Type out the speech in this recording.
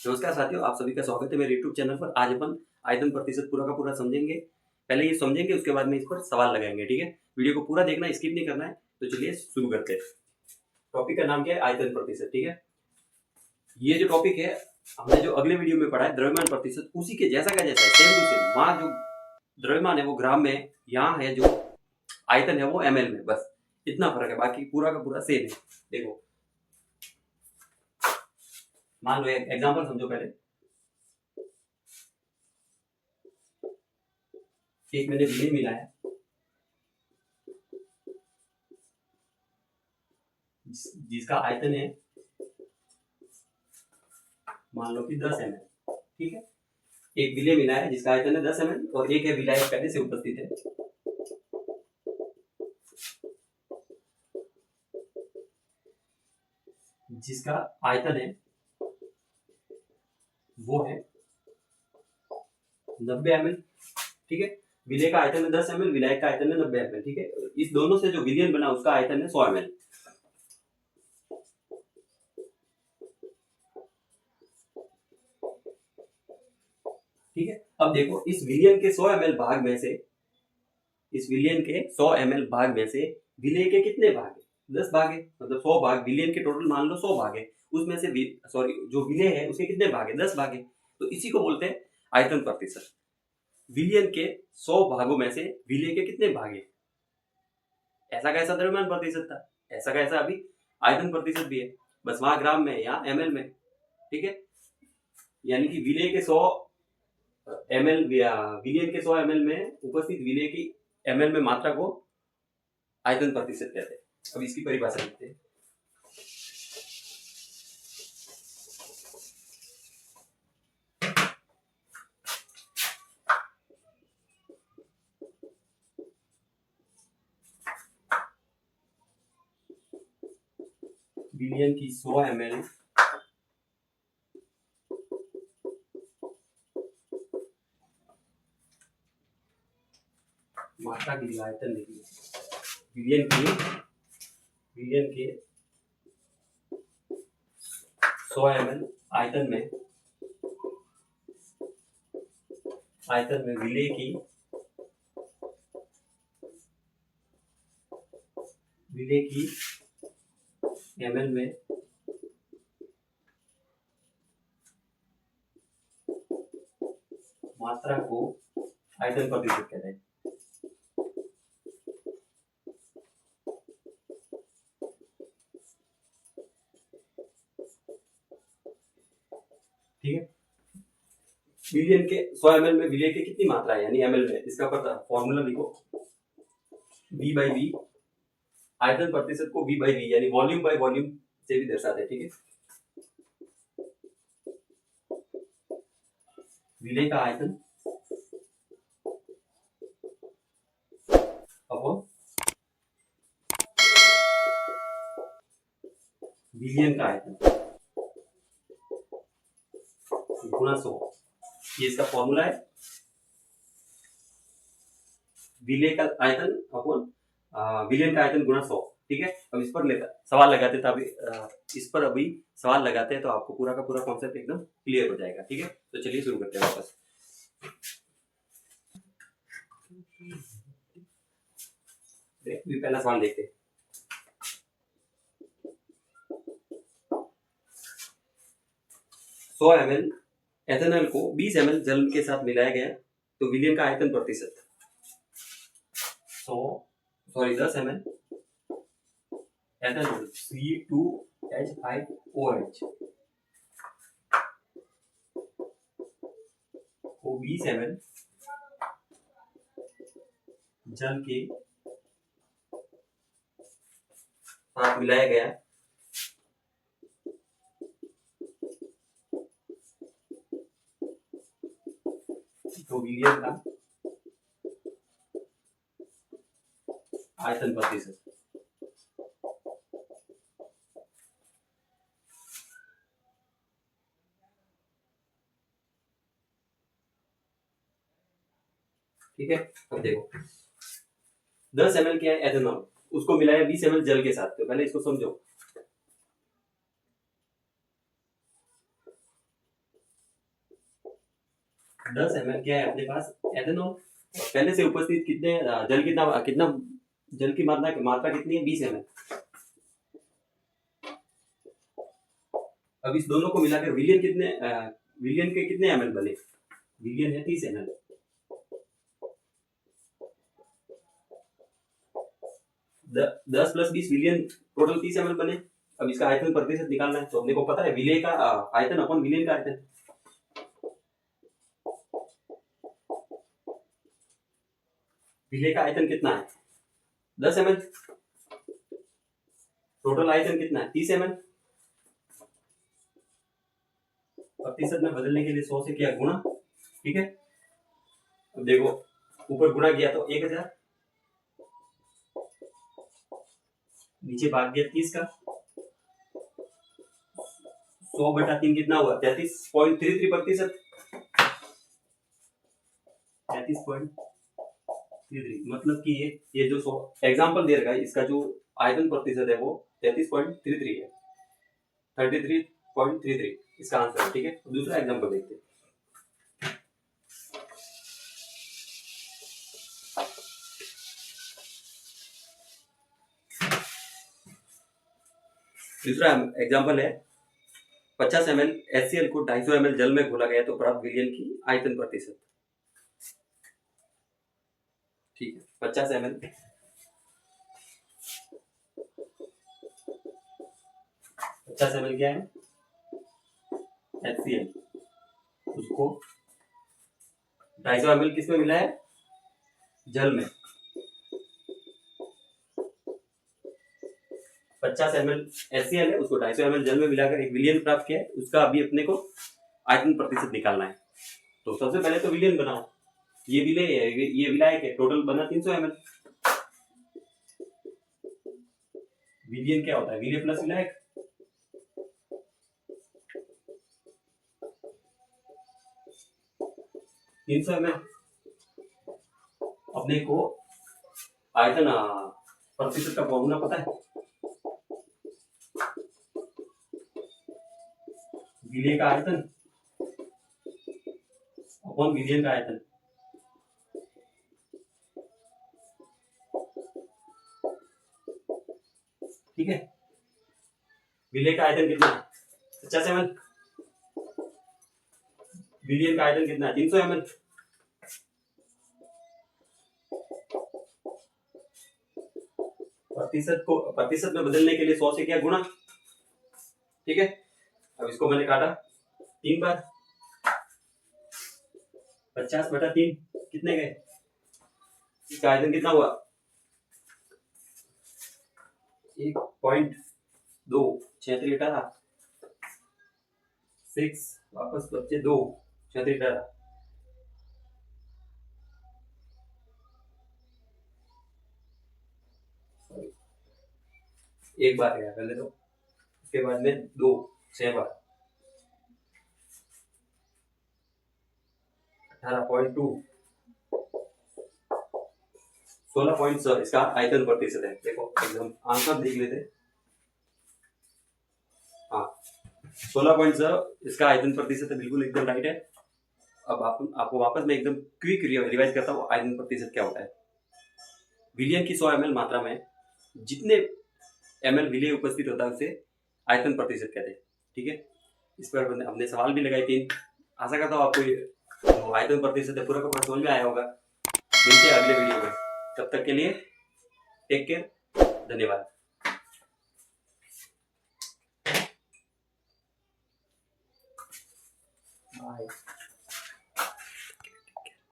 नमस्कार साथियों, आप सभी का स्वागत है मेरे YouTube चैनल पर। आज अपन आयतन प्रतिशत पूरा का पूरा समझेंगे। पहले ये समझेंगे, उसके बाद में इस पर सवाल लगाएंगे। ठीक है, वीडियो को पूरा देखना, स्किप नहीं करना है। तो चलिए शुरू करते हैं। टॉपिक का नाम क्या है? आयतन प्रतिशत। ठीक है, ये जो टॉपिक है हमने जो अगले वीडियो में पढ़ा है द्रव्यमान प्रतिशत, उसी के जैसा का जैसा है, सेम टू सेम। वहां जो द्रव्यमान है वो ग्राम में, यहाँ है जो आयतन है वो ml में, बस इतना फर्क है, बाकी पूरा का पूरा सेम है। देखो, मान लो एक एग्जाम्पल समझो। पहले एक मैंने विलेय मिलाया, जिसका आयतन है मान लो कि 10 ml। ठीक है, एक विलेय मिला है जिसका आयतन है 10 ml, और एक है विलायक पहले से उपस्थित है जिसका आयतन है वो है 90 ml। ठीक है, विलेय का आयतन है 10 ml, विलायक का आयतन है 90 ml। ठीक है, इस दोनों से जो विलयन बना उसका आयतन है 100 ml। ठीक है, अब देखो इस विलयन के 100 ml भाग में से, इस विलयन के 100 ml भाग में से विलेय के कितने भाग है? 10 भाग है, मतलब 100 भाग, विलयन के टोटल मान लो 100 भाग है, उसमें से जो विलेय है उसके कितने भाग है? 10 भाग है। तो इसी को बोलते हैं आयतन प्रतिशत। विलयन के 100 भागों में से विलेय के कितने भाग है? ऐसा कैसा द्रव्यमान प्रतिशत था, ऐसा कैसा अभी आयतन प्रतिशत भी है, बस वहां ग्राम में, यहाँ ml में। ठीक है, यानी कि विलेय के 100 ml, विलयन के 100 ml में उपस्थित विलेय की ml में मात्रा को आयतन प्रतिशत कहते हैं। अब इसकी परिभाषा लिखते हैं। विलयन की 100 ml मात्रा के लिए आयतन लिखिए। विलयन के 100 ml आयतन में विलेय की ml में मात्रा को आयतन प्रतिशत कहते हैं। ठीक है, विलयन के 100 ml में विलेय की कितनी मात्रा है, यानी ml में, इसका पता फॉर्मूला लिखो। V by V, आयतन प्रतिशत को V by V यानी वॉल्यूम बाय वॉल्यूम से भी दर्शाते हैं। ठीक है, विलेय का आयतन अपॉन विलयन का आयतन गुणा 100, ये इसका फॉर्मूला है। विलेय का आयतन अपॉन विलयन का आयतन गुणा 100। ठीक है, अब इस पर सवाल लगाते थे, अभी इस पर अभी सवाल लगाते हैं तो आपको पूरा का पूरा कॉन्सेप्ट एकदम क्लियर हो जाएगा। ठीक है, तो चलिए शुरू करते हैं वापस। पहला सवाल देखते हैं। 100 ml एथेनॉल को 20 ml जल के साथ मिलाया गया तो विलयन का आयतन प्रतिशत 10 ml एथेनॉल C2H5OH को 20 ml जल के साथ मिलाया गया तो विलयन का आयतन प्रतिशत। ठीक है, अब देखो 10 ml क्या है एथेनॉल, उसको मिलाया 20 ml जल के साथ। तो पहले इसको समझो, 10 ml क्या है अपने पास एथेनॉल, और पहले से उपस्थित कितने जल कितना कितना जल की मात्रा कितनी है 20 ml। अब इस दोनों को मिलाकर विलियन के कितने ml बने, विलियन है 30 ml। 10 प्लस 20 विलियन टोटल 30 ml बने। अब इसका आयतन प्रतिशत निकालना है, तो अपने को पता है विलेय का आयतन अपन विलियन का आयतन। विलेय का आयतन कितना है 10 ml, टोटल आयतन कितना है 30 ml। प्रतिशत में बदलने के लिए 100 से किया गुणा, ठीक है। अब देखो ऊपर गुणा किया तो 1000, नीचे भाग दिया 30 का, 100/3 कितना हुआ 33.33%, 33.33। मतलब कि ये जो एग्जाम्पल दे रखा है इसका जो आयतन प्रतिशत है वो 33.33 है, 33.33 इसका आंसर है, ठीक है। दूसरा एग्जाम्पल देखते हैं। दूसरा एग्जाम्पल है 50 ml HCl को 250 ml जल में घोला गया तो प्राप्त विलियन की आयतन प्रतिशत, ठीक है। 50 ml क्या है HCl, उसको 250 ml किस में मिला है जल में। 50 ml HCl है उसको 250 ml जल में मिलाकर एक विलियन प्राप्त किया है, उसका अभी अपने को आयतन प्रतिशत निकालना है। तो सबसे पहले तो विलियन बनाओ, ये विलेय है, ये विलायक है, टोटल बना 300 ml। विलियन क्या होता है विलेय प्लस विलायक, ml। अपने को आयतन प्रतिशत का फॉर्मूला पता है, विलेय का आयतन अपॉन विलियन का आयतन, ठीक है। विलेय का आयतन कितना है 50 ml, विलियन का आयतन कितना है 300 ml। प्रतिशत में बदलने के लिए 100 से किया गुणा, ठीक है। अब इसको मैंने काटा 3 बार, 50/3 कितने गए, इसका आयतन कितना हुआ 1.2, 6×3 6 वापस बच्चे 2, 6×3 एक बार गया पहले तो, उसके बाद में 2 6 बार 18.2, 16.7 इसका आयतन प्रतिशत है। देखो एकदम आंसर देख लेते, हाँ 16.7 इसका आयतन प्रतिशत है, बिल्कुल एकदम राइट है। अब आपको वापस में एकदम क्विक रिवाइज करता हूँ, आयतन प्रतिशत क्या होता है। विलियन की 100 ml मात्रा में जितने ml विलेय उपस्थित होता है उसे आयतन प्रतिशत कहते हैं, ठीक है। इस पर हमने सवाल भी लगाए 3। आशा करता हूँ आपको आयतन प्रतिशत है पूरा का पूरा समझ में आया होगा। मिलते हैं अगले वीडियो में, तब तक के लिए टेक केयर, धन्यवाद। बाय।